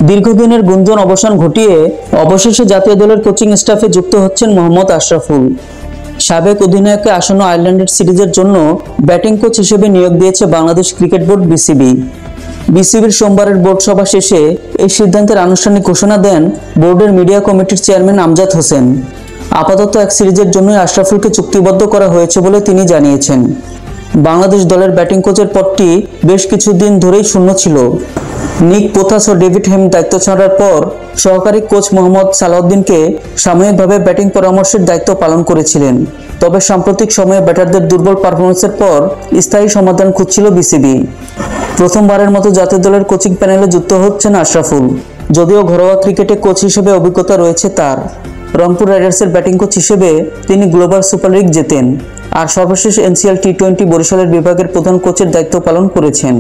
দীর্ঘদিনের গুঞ্জন অবসান ঘটিয়ে অবশেষে জাতীয় দলের কোচিং স্টাফে যুক্ত হচ্ছেন মোহাম্মদ আশরাফুল। সাবেক অধিনায়ককে আসন্ন আয়ারল্যান্ডের সিরিজের জন্য ব্যাটিং কোচ হিসেবে নিয়োগ দিয়েছে বাংলাদেশ ক্রিকেট বোর্ড বিসিবি। বিসিবির সোমবারের বোর্ড সভা শেষে এই সিদ্ধান্তের আনুষ্ঠানিক ঘোষণা দেন বোর্ডের মিডিয়া কমিটির চেয়ারম্যান আমজাদ হোসেন। আপাতত এক সিরিজের জন্যই আশরাফুলকে চুক্তিবদ্ধ করা হয়েছে বলে তিনি জানিয়েছেন। বাংলাদেশ দলের ব্যাটিং কোচের পদটি বেশ কিছুদিন ধরেই শূন্য ছিল। নিক পোথাস ও ডেভিড হেম দায়িত্ব ছাড়ার পর সহকারী কোচ মোহাম্মদ সালাউদ্দিনকে সাময়িকভাবে ব্যাটিং পরামর্শের দায়িত্ব পালন করেছিলেন। তবে সাম্প্রতিক সময়ে ব্যাটারদের দুর্বল পারফরমেন্সের পর স্থায়ী সমাধান খুঁজছিল বিসিবি। প্রথমবারের মতো জাতীয় দলের কোচিং প্যানেলে যুক্ত হচ্ছেন আশরাফুল। যদিও ঘরোয়া ক্রিকেটে কোচ হিসেবে অভিজ্ঞতা রয়েছে তার। রংপুর রাইডার্সের ব্যাটিং কোচ হিসেবে তিনি গ্লোবাল সুপার লিগ জেতেন আর সর্বশেষ এনসিএল টি-20 বরিশালের বিভাগের প্রধান কোচের দায়িত্ব পালন করেছেন।